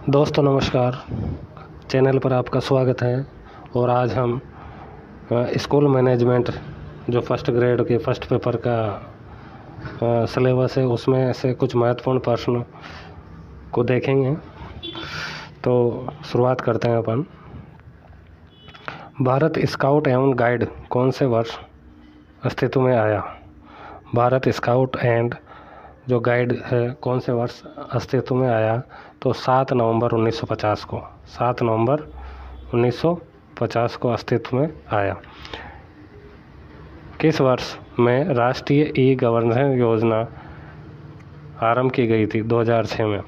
दोस्तों नमस्कार। चैनल पर आपका स्वागत है। और आज हम स्कूल मैनेजमेंट जो फर्स्ट ग्रेड के फर्स्ट पेपर का सिलेबस है उसमें से कुछ महत्वपूर्ण प्रश्न को देखेंगे। तो शुरुआत करते हैं अपन। भारत स्काउट एवं गाइड कौन से वर्ष अस्तित्व में आया? भारत स्काउट एंड जो गाइड है कौन से वर्ष अस्तित्व में आया? तो 7 नवंबर 1950 को 7 नवंबर 1950 को अस्तित्व में आया। किस वर्ष में राष्ट्रीय ई गवर्नेंस योजना आरंभ की गई थी? 2006 में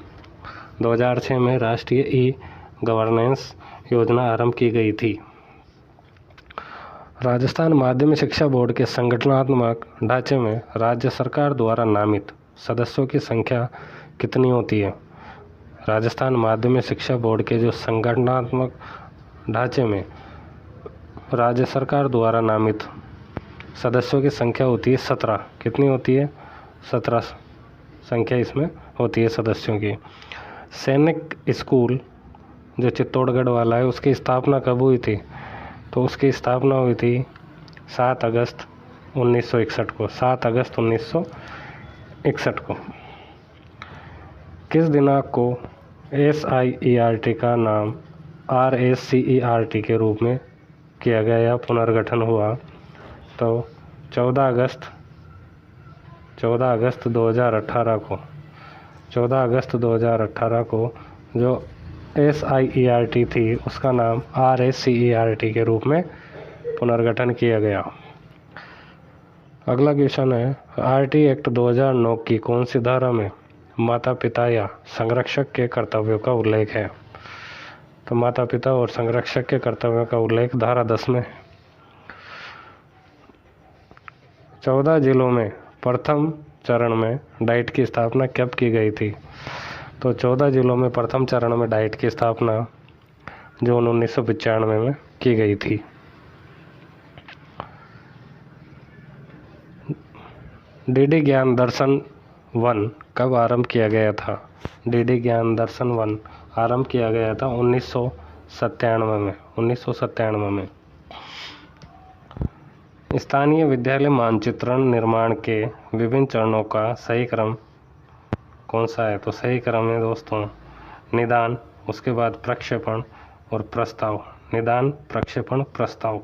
2006 में राष्ट्रीय ई गवर्नेंस योजना आरंभ की गई थी। राजस्थान माध्यमिक शिक्षा बोर्ड के संगठनात्मक ढांचे में राज्य सरकार द्वारा नामित सदस्यों की संख्या कितनी होती है? राजस्थान माध्यमिक शिक्षा बोर्ड के जो संगठनात्मक ढांचे में राज्य सरकार द्वारा नामित सदस्यों की संख्या होती है 17। कितनी होती है? 17 संख्या इसमें होती है सदस्यों की। सैनिक स्कूल जो चित्तौड़गढ़ वाला है उसकी स्थापना कब हुई थी? तो उसकी स्थापना हुई थी 7 अगस्त 1961 को 7 अगस्त 1961 को। किस दिनांक को SIERT का नाम RSCERT के रूप में किया गया या पुनर्गठन हुआ? तो 14 अगस्त 2018 को 14 अगस्त 2018 को जो SIERT थी उसका नाम RSCERT के रूप में पुनर्गठन किया गया। अगला क्वेश्चन है, RT एक्ट 2009 की कौन सी धारा में माता पिता या संरक्षक के कर्तव्यों का उल्लेख है? तो माता पिता और संरक्षक के कर्तव्यों का उल्लेख धारा 10 में। 14 जिलों में प्रथम चरण में डाइट की स्थापना कब की गई थी? तो 14 जिलों में प्रथम चरण में डाइट की स्थापना जून 1995 में की गई थी। DD ज्ञान दर्शन 1 कब आरंभ किया गया था? DD ज्ञान दर्शन 1 आरंभ किया गया था 1997 में। स्थानीय विद्यालय मानचित्रण निर्माण के विभिन्न चरणों का सही क्रम कौन सा है? तो सही क्रम है दोस्तों निदान, उसके बाद प्रक्षेपण और प्रस्ताव। निदान, प्रक्षेपण, प्रस्ताव।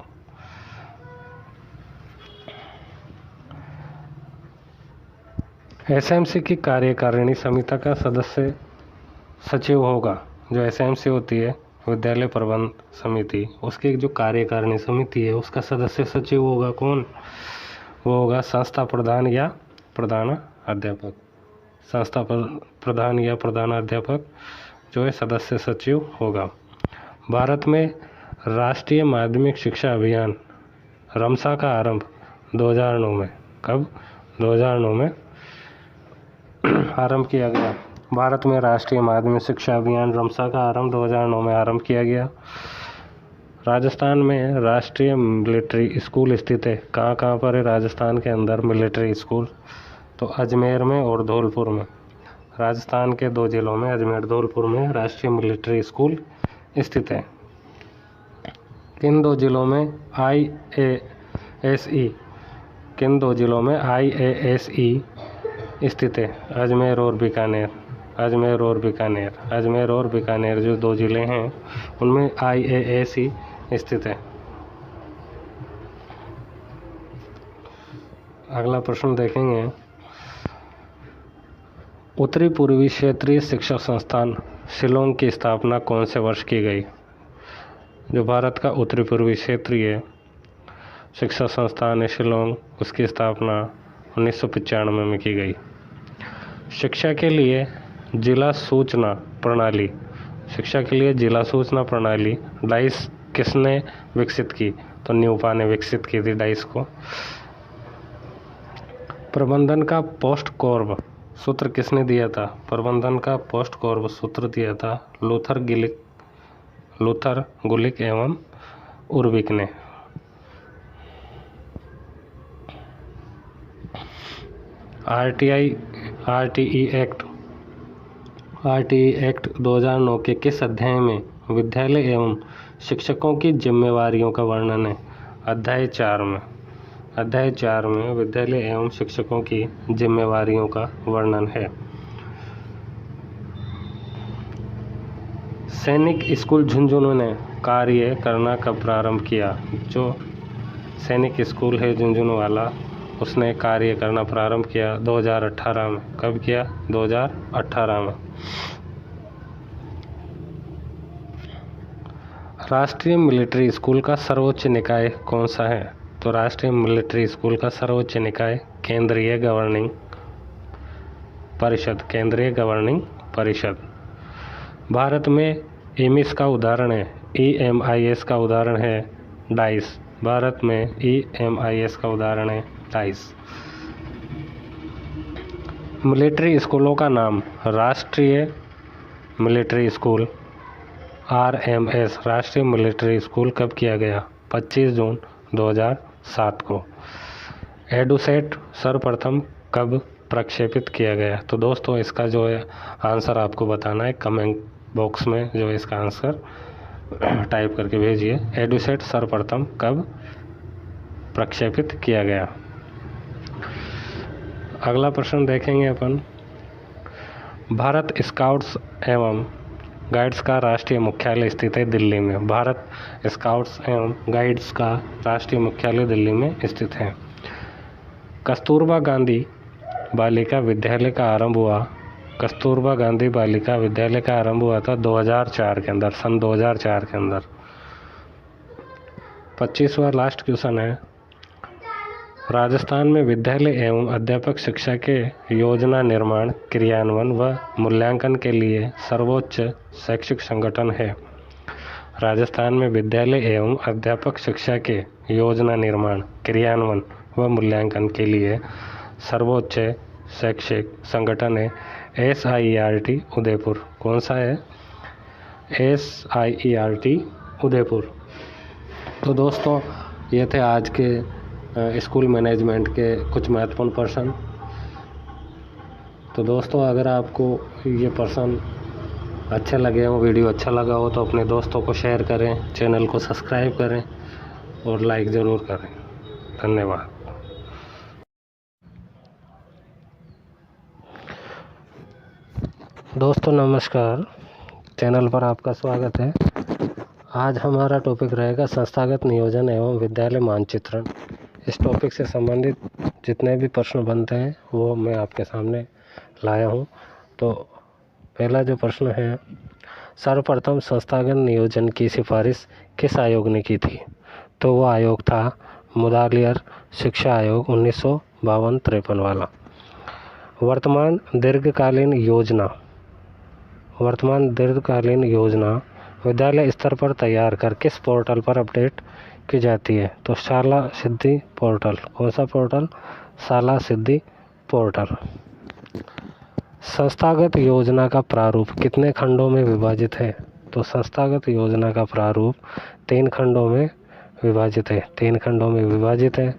SMC की कार्यकारिणी समिति का सदस्य सचिव होगा। जो SMC होती है विद्यालय प्रबंध समिति, उसकी जो कार्यकारिणी समिति है उसका सदस्य सचिव होगा कौन? वो होगा संस्था प्रधान या प्रधानाध्यापक। संस्था प्रधान या प्रधानाध्यापक जो है सदस्य सचिव होगा। भारत में राष्ट्रीय माध्यमिक शिक्षा अभियान रमसा का आरंभ 2009 में कब? 2009 में आरंभ किया गया। भारत में राष्ट्रीय माध्यमिक शिक्षा अभियान रमसा का आरंभ 2009 में आरंभ किया गया। राजस्थान में राष्ट्रीय मिलिट्री स्कूल स्थित है। कहाँ पर है राजस्थान के अंदर मिलिट्री स्कूल? तो अजमेर में और धौलपुर में। राजस्थान के 2 जिलों में अजमेर धौलपुर में राष्ट्रीय मिलिट्री स्कूल स्थित है। किन दो जिलों में IASE स्थित है? अजमेर और बीकानेर। अजमेर और बीकानेर जो 2 जिले हैं उनमें IASE स्थित है। अगला प्रश्न देखेंगे, उत्तरी पूर्वी क्षेत्रीय शिक्षा संस्थान शिलोंग की स्थापना कौन से वर्ष की गई? जो भारत का उत्तरी पूर्वी क्षेत्रीय शिक्षा संस्थान है शिलोंग, उसकी स्थापना 1995 में की गई। शिक्षा के लिए जिला सूचना प्रणाली डाइस किसने विकसित की? तो न्यूपा ने विकसित की थी डाइस को। प्रबंधन का पोस्ट कॉर्ब सूत्र किसने दिया था? प्रबंधन का पोस्ट कॉर्ब सूत्र दिया था लूथर गुलिक एवं उर्विक ने। RTE एक्ट आरटी एक्ट 2009 के किस अध्याय में विद्यालय एवं शिक्षकों की जिम्मेवारियों का वर्णन है? अध्याय 4 में। अध्याय 4 में विद्यालय एवं शिक्षकों की जिम्मेवारियों का वर्णन है। सैनिक स्कूल झुंझुनू ने कार्य करना कब प्रारंभ किया? जो सैनिक स्कूल है झुंझुनू वाला, उसने कार्य करना प्रारंभ किया 2018 में। कब किया? 2018 में। राष्ट्रीय मिलिट्री स्कूल का सर्वोच्च निकाय कौन सा है? तो राष्ट्रीय मिलिट्री स्कूल का सर्वोच्च निकाय केंद्रीय गवर्निंग परिषद। केंद्रीय गवर्निंग परिषद। भारत में एमिस का उदाहरण है, EMIS का उदाहरण है डाइस। भारत में EMIS का उदाहरण है डाइस। मिलिट्री स्कूलों का नाम राष्ट्रीय मिलिट्री स्कूल RMS राष्ट्रीय मिलिट्री स्कूल कब किया गया? 25 जून 2007 को। एडुसेट सर्वप्रथम कब प्रक्षेपित किया गया? तो दोस्तों इसका जो है आंसर आपको बताना है, कमेंट बॉक्स में जो है इसका आंसर टाइप करके भेजिए। एडुसेट सर्वप्रथम कब प्रक्षेपित किया गया? अगला प्रश्न देखेंगे अपन। भारत स्काउट्स एवं गाइड्स का राष्ट्रीय मुख्यालय स्थित है दिल्ली में। भारत स्काउट्स एवं गाइड्स का राष्ट्रीय मुख्यालय दिल्ली में स्थित है। कस्तूरबा गांधी बालिका विद्यालय का आरंभ हुआ। कस्तूरबा गांधी बालिका विद्यालय का आरंभ हुआ था 2004 के अंदर, सन 2004 के अंदर। 25वां लास्ट क्वेश्चन है। राजस्थान में विद्यालय एवं अध्यापक शिक्षा के योजना निर्माण, क्रियान्वयन व मूल्यांकन के लिए सर्वोच्च शैक्षिक संगठन है। राजस्थान में विद्यालय एवं अध्यापक शिक्षा के योजना निर्माण, क्रियान्वयन व मूल्यांकन के लिए सर्वोच्च शैक्षिक संगठन है SIERT उदयपुर। कौन सा है? SIERT उदयपुर। तो दोस्तों ये थे आज के स्कूल मैनेजमेंट के कुछ महत्वपूर्ण प्रश्न। तो दोस्तों अगर आपको ये प्रश्न अच्छे लगे हो, वीडियो अच्छा लगा हो, तो अपने दोस्तों को शेयर करें, चैनल को सब्सक्राइब करें और लाइक ज़रूर करें। धन्यवाद। दोस्तों नमस्कार, चैनल पर आपका स्वागत है। आज हमारा टॉपिक रहेगा संस्थागत नियोजन एवं विद्यालय मानचित्रण। इस टॉपिक से संबंधित जितने भी प्रश्न बनते हैं वो मैं आपके सामने लाया हूँ। तो पहला जो प्रश्न है, सर्वप्रथम संस्थागत नियोजन की सिफारिश किस आयोग ने की थी? तो वो आयोग था मुदालियर शिक्षा आयोग 1952-53 वाला। वर्तमान दीर्घकालीन योजना विद्यालय स्तर पर तैयार कर किस पोर्टल पर अपडेट की जाती है? तो शाला सिद्धि पोर्टल। कौन सा पोर्टल? शाला सिद्धि पोर्टल। संस्थागत योजना का प्रारूप कितने खंडों में विभाजित है? तो संस्थागत योजना का प्रारूप 3 खंडों में विभाजित है। 3 खंडों में विभाजित है।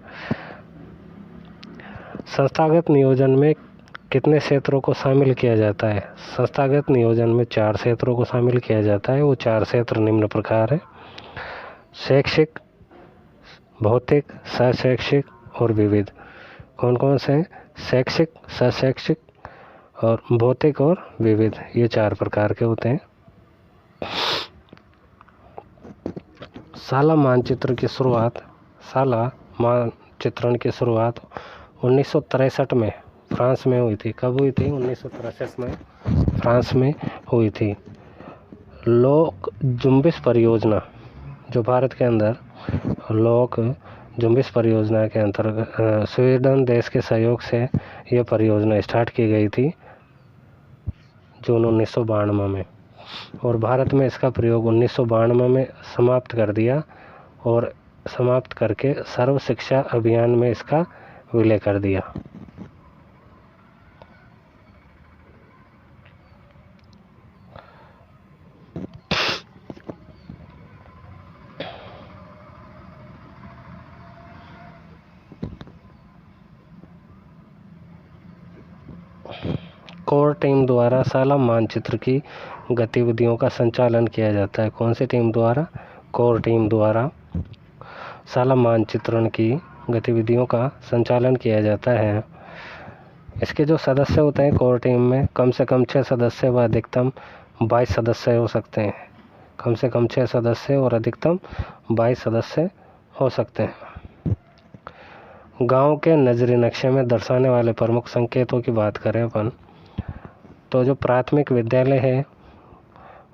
संस्थागत नियोजन में कितने क्षेत्रों को शामिल किया जाता है? संस्थागत नियोजन में 4 क्षेत्रों को शामिल किया जाता है। वो 4 क्षेत्र निम्न प्रकार है: शैक्षिक, भौतिक, सशैक्षिक और विविध। कौन कौन से हैं? शैक्षिक, सशैक्षिक और भौतिक और विविध। ये 4 प्रकार के होते हैं। शाला मानचित्रण की शुरुआत 1963 में फ्रांस में हुई थी। कब हुई थी? 1963 में फ्रांस में हुई थी। लोक जुम्बिश परियोजना, जो भारत के अंदर लोक जुम्बिश परियोजना के अंतर्गत स्वीडन देश के सहयोग से यह परियोजना स्टार्ट की गई थी जून 1992 में, और भारत में इसका प्रयोग 1992 में समाप्त कर दिया और समाप्त करके सर्व शिक्षा अभियान में इसका विलय कर दिया। कोर टीम द्वारा साला मानचित्र की गतिविधियों का संचालन किया जाता है। कौन सी टीम द्वारा? कोर टीम द्वारा साला मानचित्रण की गतिविधियों का संचालन किया जाता है। इसके जो सदस्य होते हैं कोर टीम में, कम से कम 6 सदस्य व अधिकतम 22 सदस्य हो सकते हैं। कम से कम 6 सदस्य और अधिकतम 22 सदस्य हो सकते हैं। गांव के नजरी नक्शे में दर्शाने वाले प्रमुख संकेतों की बात करें अपन, तो जो प्राथमिक विद्यालय है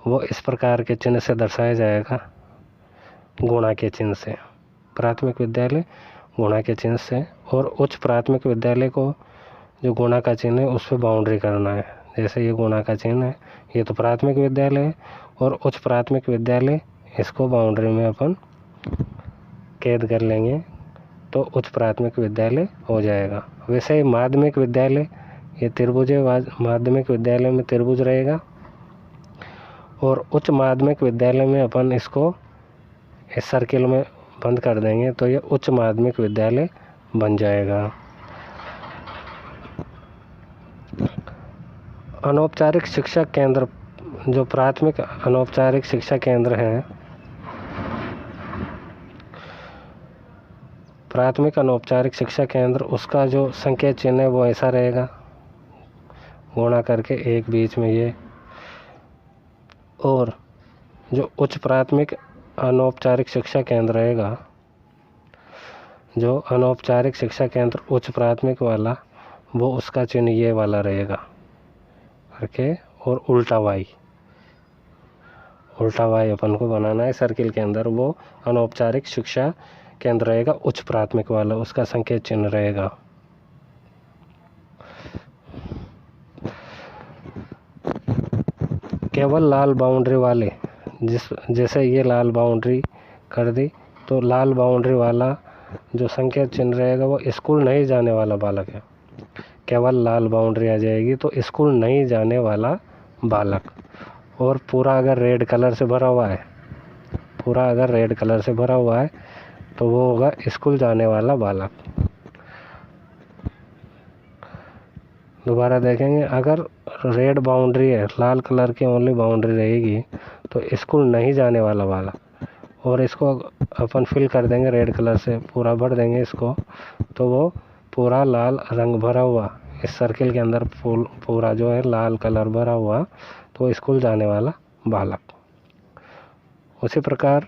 वो इस प्रकार के चिन्ह से दर्शाया जाएगा, गुणा के चिन्ह से। प्राथमिक विद्यालय गुणा के चिन्ह से, और उच्च प्राथमिक विद्यालय को जो गुणा का चिन्ह है उस पर बाउंड्री करना है। जैसे ये गुणा का चिन्ह है, ये तो प्राथमिक विद्यालय है, और उच्च प्राथमिक विद्यालय इसको बाउंड्री में अपन कैद कर लेंगे तो उच्च प्राथमिक विद्यालय हो जाएगा। वैसे ही माध्यमिक विद्यालय, ये त्रिभुज है, माध्यमिक विद्यालय में त्रिभुज रहेगा, और उच्च माध्यमिक विद्यालय में अपन इसको इस सर्किल में बंद कर देंगे तो ये उच्च माध्यमिक विद्यालय बन जाएगा। अनौपचारिक शिक्षा केंद्र, जो प्राथमिक अनौपचारिक शिक्षा केंद्र हैं, प्राथमिक अनौपचारिक शिक्षा केंद्र, उसका जो संकेत चिन्ह है वो ऐसा रहेगा, गुणा करके एक बीच में ये। और जो उच्च प्राथमिक अनौपचारिक शिक्षा केंद्र रहेगा, जो अनौपचारिक शिक्षा केंद्र उच्च प्राथमिक वाला, वो उसका चिन्ह ये वाला रहेगा करके, और उल्टा वाई अपन को बनाना है सर्किल के अंदर। वो अनौपचारिक शिक्षा केंद्र रहेगा उच्च प्राथमिक वाला, उसका संकेत चिन्ह रहेगा। केवल लाल बाउंड्री वाले, जैसे ये लाल बाउंड्री कर दी तो लाल बाउंड्री वाला जो संकेत चिन्ह रहेगा वो स्कूल नहीं जाने वाला बालक है। केवल लाल बाउंड्री आ जाएगी तो स्कूल नहीं जाने वाला बालक। और पूरा अगर रेड कलर से भरा हुआ है, पूरा अगर रेड कलर से भरा हुआ है तो वो होगा स्कूल जाने वाला बालक। दोबारा देखेंगे, अगर रेड बाउंड्री है, लाल कलर की ओनली बाउंड्री रहेगी तो स्कूल नहीं जाने वाला बालक, और इसको अपन फिल कर देंगे रेड कलर से, पूरा भर देंगे इसको, तो वो पूरा लाल रंग भरा हुआ इस सर्किल के अंदर पूरा जो है लाल कलर भरा हुआ, तो स्कूल जाने वाला बालक। उसी प्रकार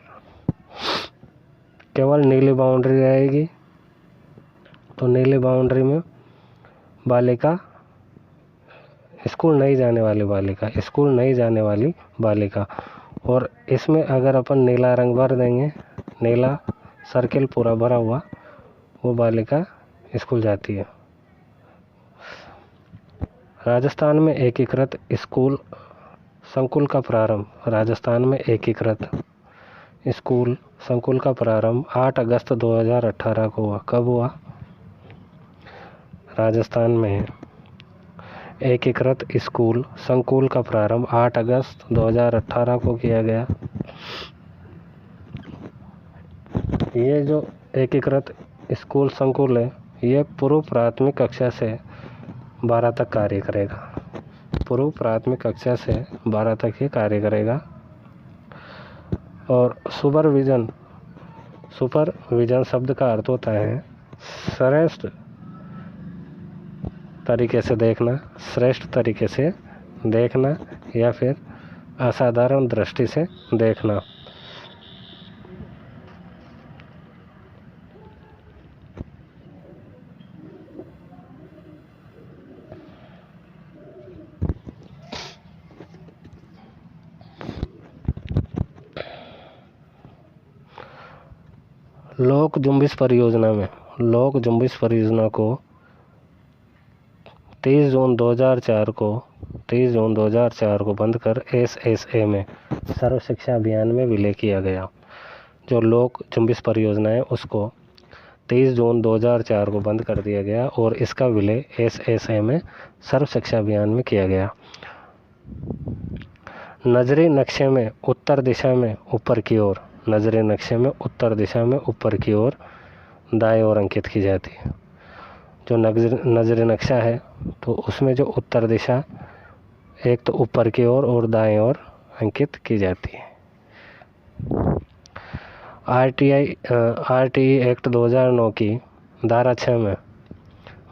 केवल नीली बाउंड्री रहेगी तो नीली बाउंड्री में बालिका, स्कूल नहीं जाने वाली बालिका, स्कूल नहीं जाने वाली बालिका। और इसमें अगर अपन नीला रंग भर देंगे, नीला सर्किल पूरा भरा हुआ, वो बालिका स्कूल जाती है। राजस्थान में एकीकृत स्कूल संकुल का प्रारंभ, राजस्थान में एकीकृत स्कूल संकुल का प्रारंभ 8 अगस्त 2018 को हुआ। कब हुआ? राजस्थान में एकीकृत स्कूल संकुल का प्रारंभ 8 अगस्त 2018 को किया गया। ये जो एकीकृत स्कूल संकुल है, ये पूर्व प्राथमिक कक्षा से 12 तक कार्य करेगा। पूर्व प्राथमिक कक्षा से 12 तक ही कार्य करेगा। और सुपरविजन शब्द का अर्थ होता है श्रेष्ठ तरीके से देखना, श्रेष्ठ तरीके से देखना, या फिर असाधारण दृष्टि से देखना। लोक जुम्बिश परियोजना को 23 जून 2004 को बंद कर SSA में सर्व शिक्षा अभियान में विलय किया गया। जो लोक जुम्बिश परियोजना है उसको 23 जून 2004 को बंद कर दिया गया और इसका विलय SSA में सर्व शिक्षा अभियान में किया गया। नजरी नक्शे में उत्तर दिशा में ऊपर की ओर, नजरी नक्शे में उत्तर दिशा में ऊपर की ओर दाएं ओर अंकित की जाती है। जो नजर नक्शा है तो उसमें जो उत्तर दिशा एक तो ऊपर की ओर और दाएं ओर अंकित की जाती है। आरटीई एक्ट 2009 की धारा 6 में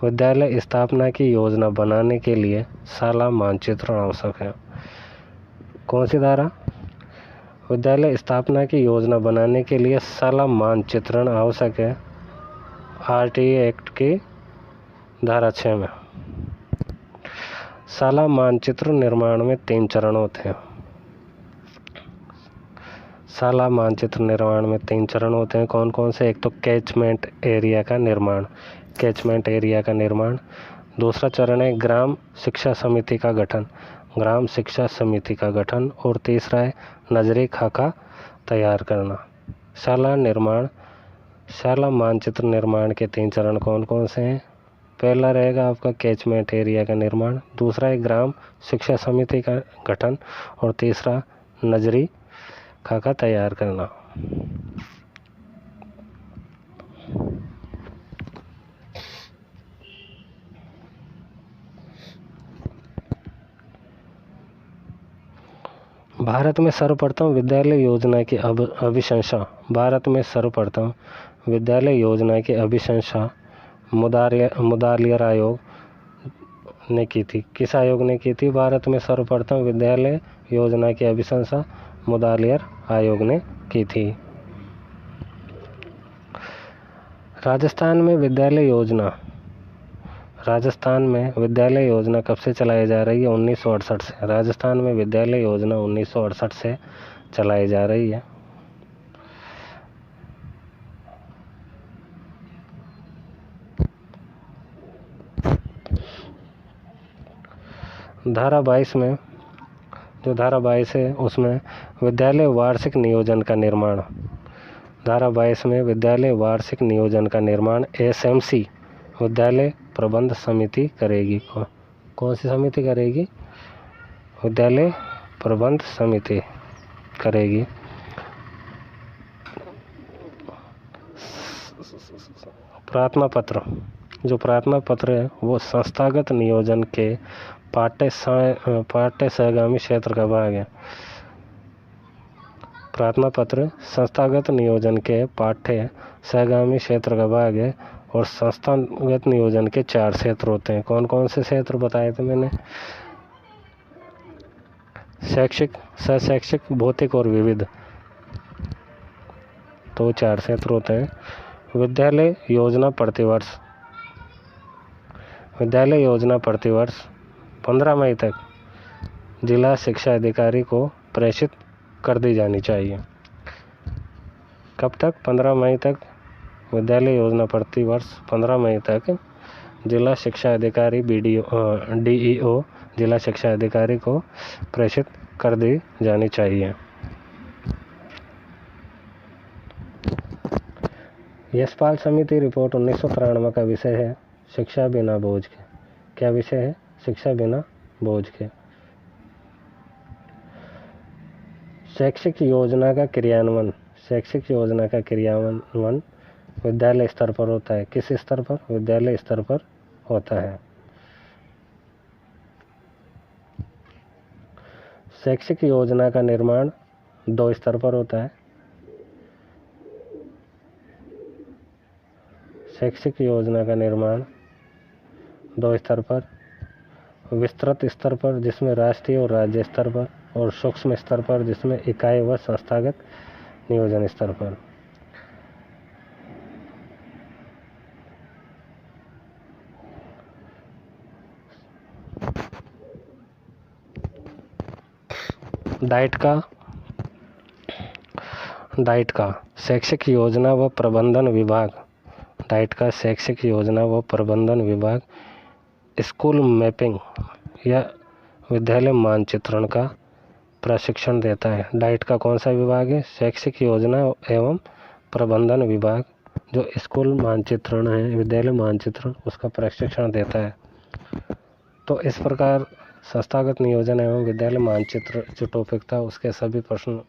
विद्यालय स्थापना की योजना बनाने के लिए शाला मानचित्रण आवश्यक है। कौन सी धारा? विद्यालय स्थापना की योजना बनाने के लिए शाला मानचित्रण आवश्यक है। आरटीई एक्ट की धारा 6 में। शाला मानचित्र निर्माण में 3 चरण होते हैं। शाला मानचित्र निर्माण में 3 चरण होते हैं। कौन कौन से? एक तो कैचमेंट एरिया का निर्माण। दूसरा चरण है ग्राम शिक्षा समिति का गठन। और तीसरा है नजरी खाका तैयार करना। शाला मानचित्र निर्माण के 3 चरण कौन कौन से हैं? पहला रहेगा आपका कैचमेंट एरिया का निर्माण, दूसरा है ग्राम शिक्षा समिति का गठन और तीसरा नजरी खाका तैयार करना। भारत में सर्वप्रथम विद्यालय योजना की अभिशंसा मुदालियर आयोग ने की थी। किस आयोग ने की थी? भारत में सर्वप्रथम विद्यालय योजना की अभिशंसा मुदालियर आयोग ने की थी। राजस्थान में विद्यालय योजना कब से चलाई जा रही है? 1968 से। राजस्थान में विद्यालय योजना 1968 से चलाई जा रही है। धारा 22 में, जो धारा 22 है उसमें विद्यालय वार्षिक नियोजन का निर्माण, धारा 22 में विद्यालय वार्षिक नियोजन का निर्माण एसएमसी विद्यालय प्रबंध समिति करेगी। कौन सी समिति करेगी? विद्यालय प्रबंध समिति करेगी। प्रार्थना पत्र है वो संस्थागत नियोजन के पाठ्य सहगामी क्षेत्र का भाग है। प्रार्थना पत्र संस्थागत नियोजन के पाठ्य सहगामी क्षेत्र का भाग है और संस्थागत नियोजन के 4 क्षेत्र होते हैं। कौन कौन से क्षेत्र बताए थे मैंने? शैक्षिक, सशैक्षिक, भौतिक और विविध, तो 4 क्षेत्र होते हैं। विद्यालय योजना प्रतिवर्ष 15 मई तक जिला शिक्षा अधिकारी को प्रेषित कर दी जानी चाहिए। कब तक? 15 मई तक। विद्यालय योजना प्रतिवर्ष 15 मई तक जिला शिक्षा अधिकारी DEO जिला शिक्षा अधिकारी को प्रेषित कर दी जानी चाहिए। यशपाल समिति रिपोर्ट 1993 का विषय है शिक्षा बिना बोझ के। क्या विषय है? शिक्षा बिना बोझ के। शैक्षिक योजना का क्रियान्वयन विद्यालय स्तर पर होता है। किस स्तर पर? विद्यालय स्तर पर होता है। शैक्षिक योजना का निर्माण 2 स्तर पर होता है। शैक्षिक योजना का निर्माण 2 स्तर पर, विस्तृत स्तर पर जिसमें राष्ट्रीय और राज्य स्तर पर, और सूक्ष्म स्तर पर जिसमें इकाई व संस्थागत नियोजन स्तर पर। डाइट का शैक्षिक योजना व प्रबंधन विभाग स्कूल मैपिंग या विद्यालय मानचित्रण का प्रशिक्षण देता है। डाइट का कौन सा विभाग है? शैक्षिक योजना एवं प्रबंधन विभाग, जो स्कूल मानचित्रण है, विद्यालय मानचित्रण, उसका प्रशिक्षण देता है। तो इस प्रकार संस्थागत नियोजन एवं विद्यालय मानचित्र जो टॉपिक था उसके सभी प्रश्न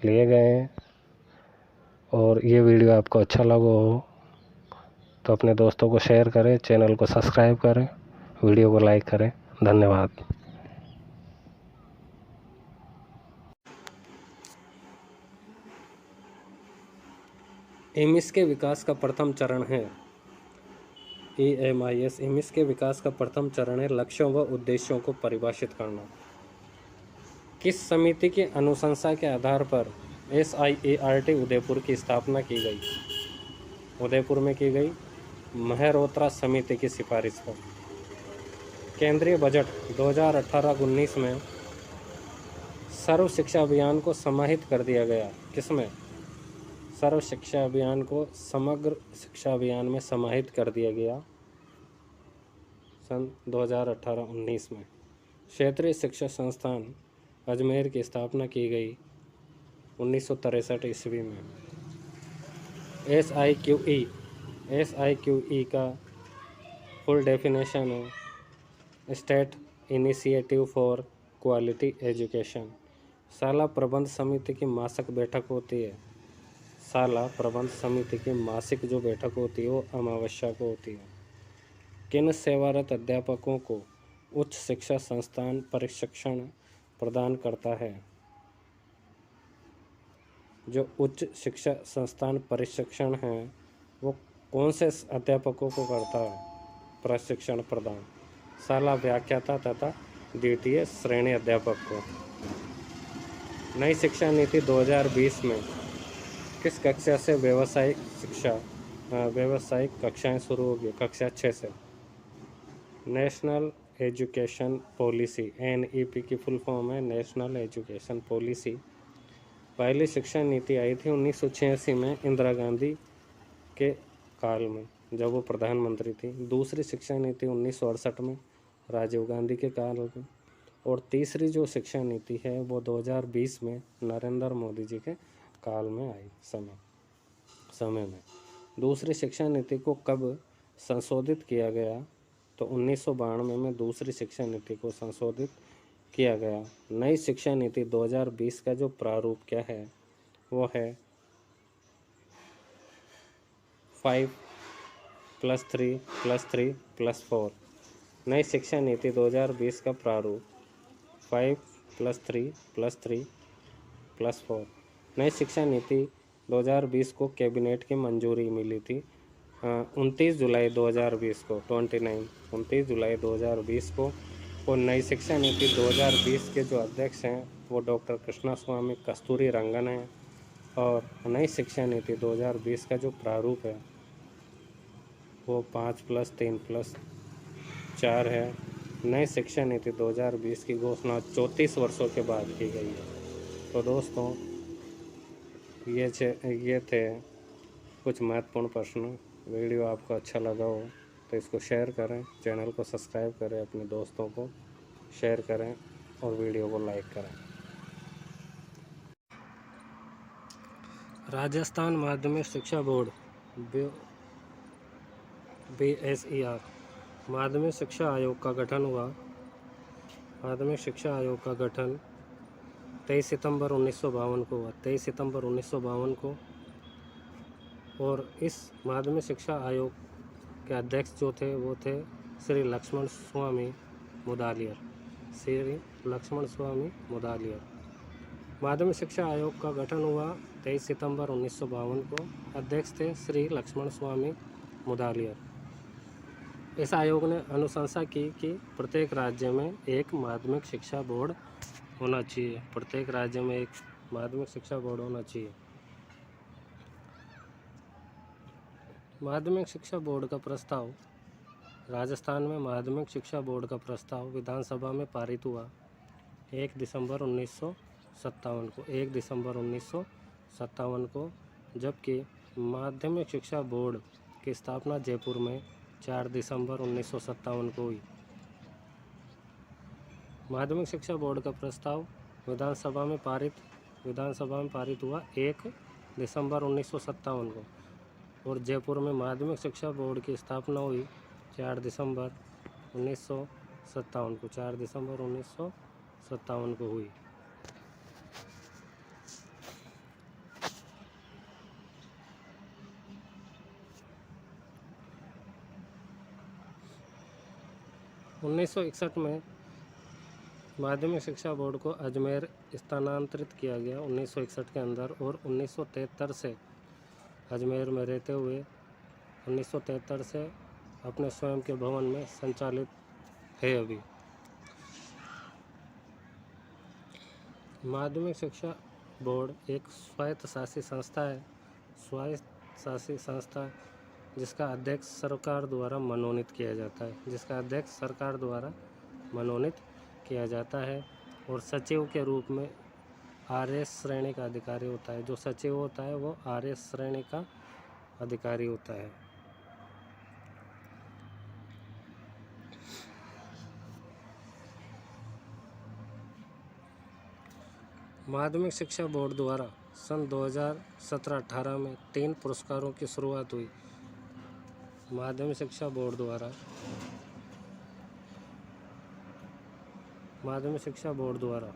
लिए गए हैं। और ये वीडियो आपको अच्छा लगा हो तो अपने दोस्तों को शेयर करें, चैनल को सब्सक्राइब करें, वीडियो को लाइक करें। धन्यवाद। एमिस के विकास का प्रथम चरण है EMIS। एमिस के विकास का प्रथम चरण है लक्ष्यों व उद्देश्यों को परिभाषित करना। किस समिति की अनुशंसा के आधार पर SIART उदयपुर की स्थापना की गई? उदयपुर में की गई मेहरोत्रा समिति की सिफारिश पर। केंद्रीय बजट 2018-19 में सर्व शिक्षा अभियान को समाहित कर दिया गया। किसमें? सर्व शिक्षा अभियान को समग्र शिक्षा अभियान में समाहित कर दिया गया सन 2018-19 में। क्षेत्रीय शिक्षा संस्थान अजमेर की स्थापना की गई 1963 ईस्वी में। SIQE का फुल डेफिनेशन है state initiative for quality education. शाला प्रबंध समिति की मासिक बैठक होती है। शाला प्रबंध समिति की मासिक जो बैठक होती है वो अमावस्या को होती है। किन सेवारत अध्यापकों को उच्च शिक्षा संस्थान प्रशिक्षण प्रदान करता है? जो उच्च शिक्षा संस्थान प्रशिक्षण है वो कौन से अध्यापकों को करता है प्रशिक्षण प्रदान? शाला व्याख्याता तथा द्वितीय श्रेणी अध्यापक को। नई शिक्षा नीति 2020 में किस कक्षा से व्यावसायिक कक्षाएं शुरू होगी? कक्षा 6 से। नेशनल एजुकेशन पॉलिसी NEP की फुल फॉर्म है नेशनल एजुकेशन पॉलिसी। पहली शिक्षा नीति आई थी 1986 में इंदिरा गांधी के काल में जब वो प्रधानमंत्री थी। दूसरी शिक्षा नीति 1968 में राजीव गांधी के काल में। और तीसरी जो शिक्षा नीति है वो 2020 में नरेंद्र मोदी जी के काल में आई समय में। दूसरी शिक्षा नीति को कब संशोधित किया गया? तो 1992 में दूसरी शिक्षा नीति को संशोधित किया गया। नई शिक्षा नीति 2020 का जो प्रारूप क्या है वो है 5+3+3+4। नई शिक्षा नीति 2020 का प्रारूप 5+3+3+4। नई शिक्षा नीति 2020 को कैबिनेट की मंजूरी मिली थी 29 जुलाई 2020 को 29 जुलाई 2020 को। और नई शिक्षा नीति 2020 के जो अध्यक्ष हैं वो डॉक्टर कृष्णा स्वामी कस्तूरी रंगन हैं। और नई शिक्षा नीति 2020 का जो प्रारूप है वो 5+3+4 है। नई शिक्षा नीति 2020 की घोषणा 34 वर्षों के बाद की गई है। तो दोस्तों ये थे कुछ महत्वपूर्ण प्रश्न। वीडियो आपको अच्छा लगा हो तो इसको शेयर करें, चैनल को सब्सक्राइब करें, अपने दोस्तों को शेयर करें और वीडियो को लाइक करें। राजस्थान माध्यमिक शिक्षा बोर्ड BSER माध्यमिक शिक्षा आयोग का गठन हुआ। माध्यमिक शिक्षा आयोग का गठन 23 सितंबर 1952 को हुआ। 23 सितंबर 1952 को। और इस माध्यमिक शिक्षा आयोग के अध्यक्ष जो थे वो थे श्री लक्ष्मण स्वामी मुदालियर। श्री लक्ष्मण स्वामी मुदालियर। माध्यमिक शिक्षा आयोग का गठन हुआ 23 सितंबर 1952 को। अध्यक्ष थे श्री लक्ष्मण स्वामी मुदालियर। इस आयोग ने अनुशंसा की कि प्रत्येक राज्य में एक माध्यमिक शिक्षा बोर्ड होना चाहिए। प्रत्येक राज्य में एक माध्यमिक शिक्षा बोर्ड होना चाहिए। माध्यमिक शिक्षा बोर्ड का प्रस्ताव राजस्थान में माध्यमिक शिक्षा बोर्ड का प्रस्ताव विधानसभा में पारित हुआ 1 दिसंबर 1957 को। 1 दिसंबर 1957 को। जबकि माध्यमिक शिक्षा बोर्ड की स्थापना जयपुर में 4 दिसंबर 1957 को हुई। माध्यमिक शिक्षा बोर्ड का प्रस्ताव विधानसभा में पारित हुआ 1 दिसंबर 1957 को। और जयपुर में माध्यमिक शिक्षा बोर्ड की स्थापना हुई 4 दिसंबर 1957 को। 4 दिसंबर 1957 को हुई। 1961 में माध्यमिक शिक्षा बोर्ड को अजमेर स्थानांतरित किया गया 1961 के अंदर, और 1973 से अजमेर में रहते हुए 1973 से अपने स्वयं के भवन में संचालित है अभी। माध्यमिक शिक्षा बोर्ड एक स्वायत्तशासी संस्था है, स्वायत्तशासी संस्था जिसका अध्यक्ष सरकार द्वारा मनोनीत किया जाता है, और सचिव के रूप में RS श्रेणी का अधिकारी होता है। जो सचिव होता है वो RS श्रेणी का अधिकारी होता है। माध्यमिक शिक्षा बोर्ड द्वारा सन 2017-18 में 3 पुरस्कारों की शुरुआत हुई। माध्यमिक शिक्षा बोर्ड द्वारा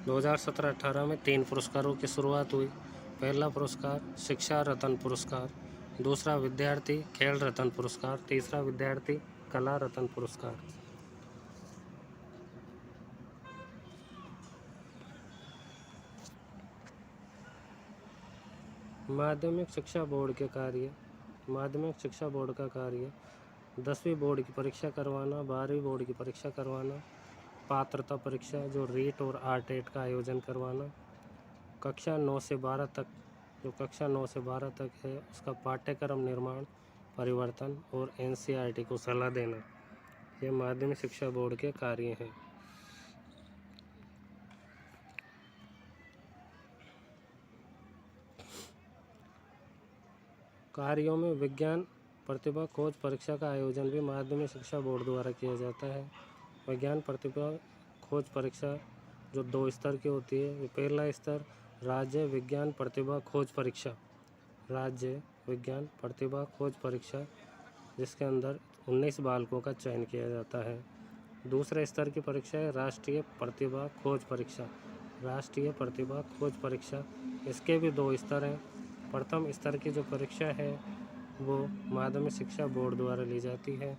2017-18 में 3 पुरस्कारों की शुरुआत हुई। पहला पुरस्कार शिक्षा रत्न पुरस्कार, दूसरा विद्यार्थी खेल रत्न पुरस्कार, तीसरा विद्यार्थी कला रत्न पुरस्कार। माध्यमिक शिक्षा बोर्ड का कार्य 10वीं बोर्ड की परीक्षा करवाना, 12वीं बोर्ड की परीक्षा करवाना, पात्रता परीक्षा जो रीट और RTET का आयोजन करवाना, कक्षा 9 से 12 तक है उसका पाठ्यक्रम निर्माण, परिवर्तन और NCERT को सलाह देना, ये माध्यमिक शिक्षा बोर्ड के कार्य हैं। कार्यों में विज्ञान प्रतिभा खोज परीक्षा का आयोजन भी माध्यमिक शिक्षा बोर्ड द्वारा किया जाता है। विज्ञान प्रतिभा खोज परीक्षा जो 2 स्तर की होती है। पहला स्तर राज्य विज्ञान प्रतिभा खोज परीक्षा, जिसके अंदर 19 बालकों का चयन किया जाता है। दूसरे स्तर की परीक्षा है राष्ट्रीय प्रतिभा खोज परीक्षा, इसके भी 2 स्तर हैं। प्रथम स्तर की जो परीक्षा है वो माध्यमिक शिक्षा बोर्ड द्वारा ली जाती है,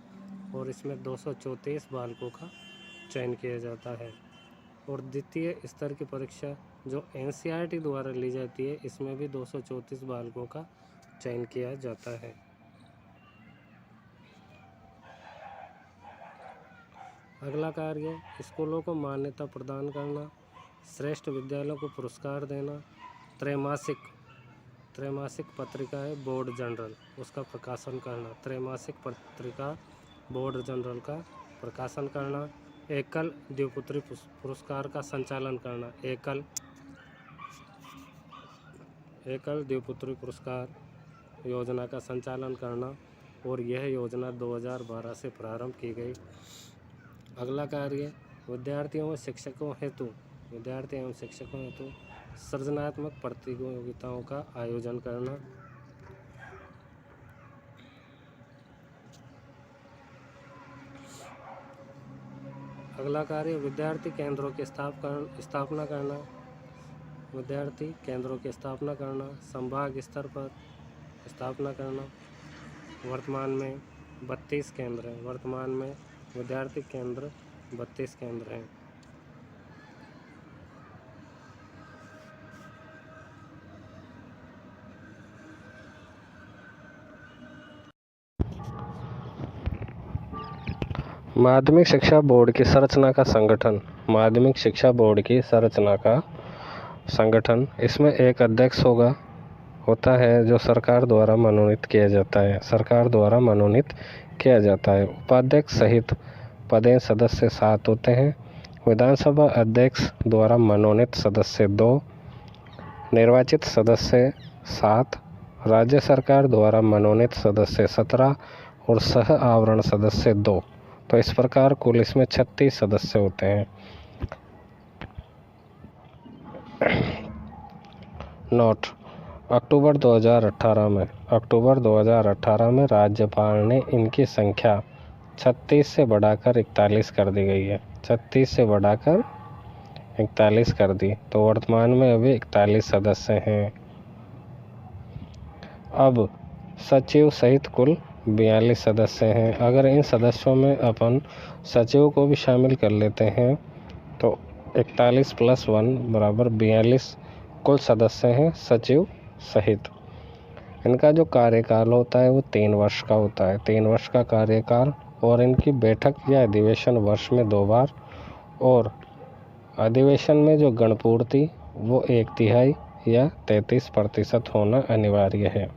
और इसमें 234 बालकों का चयन किया जाता है। और द्वितीय स्तर की परीक्षा जो NCERT द्वारा ली जाती है, इसमें भी 234 बालकों का चयन किया जाता है। अगला कार्य स्कूलों को मान्यता प्रदान करना, श्रेष्ठ विद्यालयों को पुरस्कार देना, त्रैमासिक पत्रिका है बोर्ड जनरल, उसका प्रकाशन करना, त्रैमासिक पत्रिका बोर्ड जनरल का प्रकाशन करना, एकल द्विपुत्री पुरस्कार का संचालन करना, एकल द्विपुत्री पुरस्कार योजना का संचालन करना, और यह योजना 2012 से प्रारंभ की गई। अगला कार्य विद्यार्थियों एवं शिक्षकों हेतु सृजनात्मक प्रतियोगिताओं का आयोजन करना। अगला कार्य विद्यार्थी केंद्रों की स्थापना करना, संभाग स्तर पर स्थापना करना। वर्तमान में 32 केंद्र हैं। वर्तमान में विद्यार्थी केंद्र 32 केंद्र हैं। माध्यमिक शिक्षा बोर्ड की संरचना का संगठन। माध्यमिक शिक्षा बोर्ड की संरचना का संगठन, इसमें एक अध्यक्ष होता है जो सरकार द्वारा मनोनीत किया जाता है। उपाध्यक्ष सहित पदेन सदस्य 7 होते हैं। विधानसभा अध्यक्ष द्वारा मनोनीत सदस्य 2, निर्वाचित सदस्य 7, राज्य सरकार द्वारा मनोनीत सदस्य 17 और सह आवरण सदस्य 2। तो इस प्रकार कुल इसमें 36 सदस्य होते हैं। नोट: अक्टूबर 2018 में राज्यपाल ने इनकी संख्या 36 से बढ़ाकर 41 कर दी गई है। 36 से बढ़ाकर 41 कर दी, तो वर्तमान में अभी 41 सदस्य हैं। अब सचिव सहित कुल 42 सदस्य हैं। अगर इन सदस्यों में अपन सचिव को भी शामिल कर लेते हैं तो 41 + 1 = 42 कुल सदस्य हैं सचिव सहित। इनका जो कार्यकाल होता है वो 3 वर्ष का होता है, 3 वर्ष का कार्यकाल। और इनकी बैठक या अधिवेशन वर्ष में 2 बार, और अधिवेशन में जो गणपूर्ति वो 1/3 या 33% होना अनिवार्य है।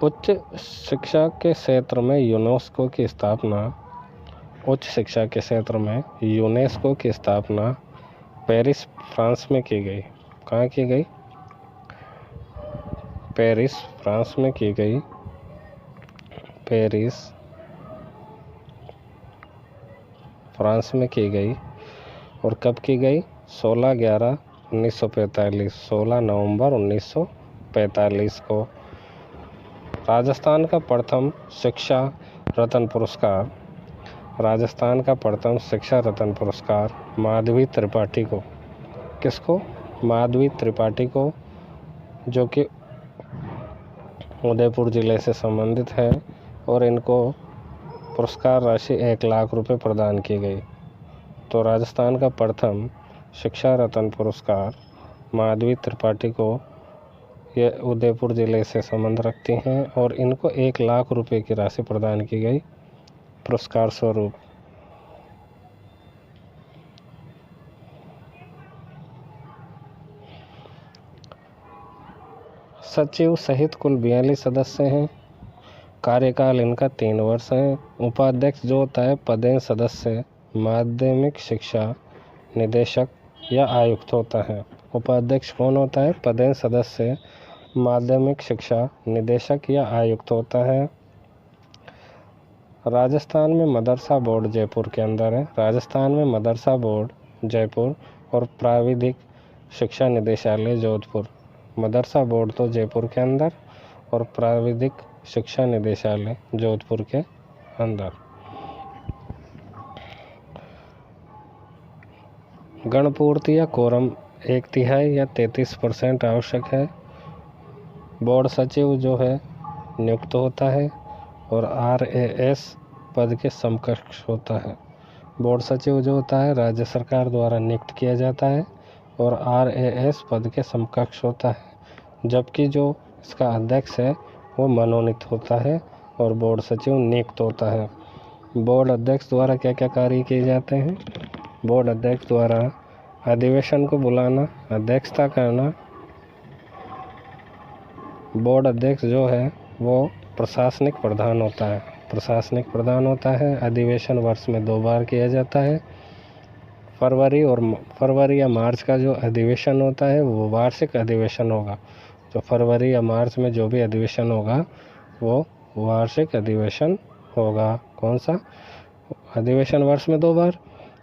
उच्च शिक्षा के क्षेत्र में यूनेस्को की स्थापना पेरिस फ्रांस में की गई। कहाँ की गई? पेरिस फ्रांस में की गई। पेरिस फ्रांस में की गई। और कब की गई? 16/11/1945, 16 नवंबर 1945 को। राजस्थान का प्रथम शिक्षा रत्न पुरस्कार माधवी त्रिपाठी को। किसको? माधवी त्रिपाठी को, जो कि उदयपुर जिले से संबंधित है। और इनको पुरस्कार राशि 1 लाख रुपए प्रदान की गई। तो राजस्थान का प्रथम शिक्षा रत्न पुरस्कार माधवी त्रिपाठी को, ये उदयपुर जिले से संबंध रखती हैं और इनको 1 लाख रुपए की राशि प्रदान की गई पुरस्कार स्वरूप। सचिव सहित कुल 42 सदस्य हैं। कार्यकाल इनका 3 वर्ष है। उपाध्यक्ष जो होता है पदेन सदस्य माध्यमिक शिक्षा निदेशक या आयुक्त होता है। उपाध्यक्ष कौन होता है? पदेन सदस्य माध्यमिक शिक्षा निदेशक या आयुक्त होता है। राजस्थान में मदरसा बोर्ड जयपुर के अंदर है। राजस्थान में मदरसा बोर्ड जयपुर और प्राविधिक शिक्षा निदेशालय जोधपुर। मदरसा बोर्ड तो जयपुर के अंदर और प्राविधिक शिक्षा निदेशालय जोधपुर के अंदर। गणपूर्ति या कोरम 1/3 या 33% आवश्यक है। बोर्ड सचिव जो है नियुक्त होता है और RAS पद के समकक्ष होता है। बोर्ड सचिव जो होता है राज्य सरकार द्वारा नियुक्त किया जाता है और RAS पद के समकक्ष होता है। जबकि जो इसका अध्यक्ष है वो मनोनीत होता है और बोर्ड सचिव नियुक्त होता है। बोर्ड अध्यक्ष द्वारा क्या क्या कार्य किए जाते हैं? बोर्ड अध्यक्ष द्वारा अधिवेशन को बुलाना, अध्यक्षता करना। बोर्ड अध्यक्ष जो है वो प्रशासनिक प्रधान होता है। अधिवेशन वर्ष में 2 बार किया जाता है। फरवरी या मार्च का जो अधिवेशन होता है वो वार्षिक अधिवेशन होगा। तो फरवरी या मार्च में जो भी अधिवेशन होगा वो वार्षिक अधिवेशन होगा। कौन सा? अधिवेशन वर्ष में 2 बार,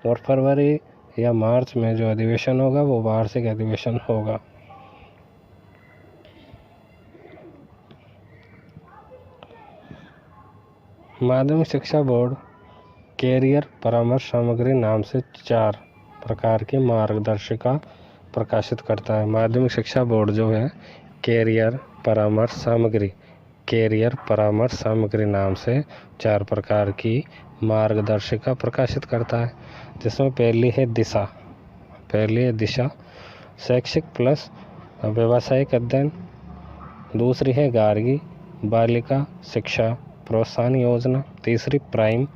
और फरवरी या मार्च में जो अधिवेशन होगा वो वार्षिक अधिवेशन होगा। माध्यमिक शिक्षा बोर्ड कैरियर परामर्श सामग्री नाम से 4 प्रकार की मार्गदर्शिका प्रकाशित करता है। माध्यमिक शिक्षा बोर्ड जो है कैरियर परामर्श सामग्री नाम से 4 प्रकार की मार्गदर्शिका प्रकाशित करता है। जिसमें पहली है दिशा शैक्षिक प्लस व्यावसायिक अध्ययन। दूसरी है गार्गी बालिका शिक्षा प्रोत्साहन योजना। तीसरी प्राइम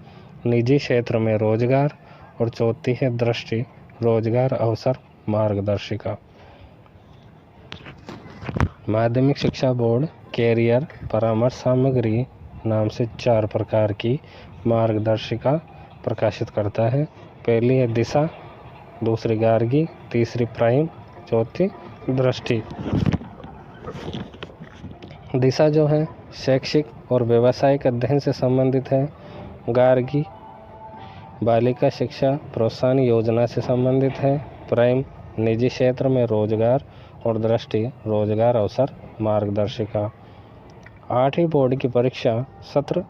निजी क्षेत्र में रोजगार, और चौथी है दृष्टि रोजगार अवसर मार्गदर्शिका। माध्यमिक शिक्षा बोर्ड कैरियर परामर्श सामग्री नाम से 4 प्रकार की मार्गदर्शिका प्रकाशित करता है। पहली है दिशा, दूसरी गार्गी, तीसरी प्राइम, चौथी दृष्टि। दिशा जो है शैक्षिक और व्यावसायिक अध्ययन से संबंधित है। गार्गी बालिका शिक्षा प्रोत्साहन योजना से संबंधित है। प्राइम निजी क्षेत्र में रोजगार, और दृष्टि रोजगार अवसर मार्गदर्शिका। 8वीं बोर्ड की परीक्षा सत्र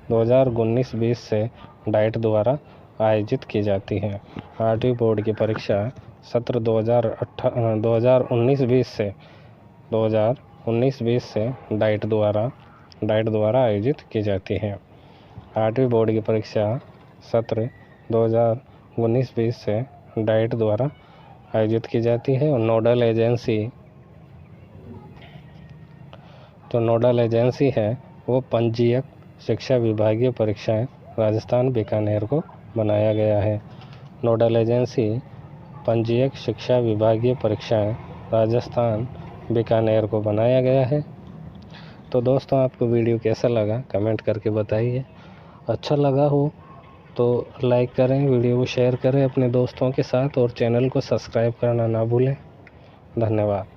2019-20 से डाइट द्वारा आयोजित की जाती है। 8वीं बोर्ड की परीक्षा सत्र 2019-20 से 2020 19-20 से डाइट द्वारा आयोजित की जाती है। 8वीं बोर्ड की परीक्षा सत्र 2019-20 से डाइट द्वारा आयोजित की जाती है और नोडल एजेंसी है वो पंजीयक शिक्षा विभागीय परीक्षाएं राजस्थान बीकानेर को बनाया गया है। नोडल एजेंसी पंजीयक शिक्षा विभागीय परीक्षाएं राजस्थान बीकानेर को बनाया गया है। तो दोस्तों, आपको वीडियो कैसा लगा कमेंट करके बताइए। अच्छा लगा हो तो लाइक करें, वीडियो को शेयर करें अपने दोस्तों के साथ और चैनल को सब्सक्राइब करना ना भूलें। धन्यवाद।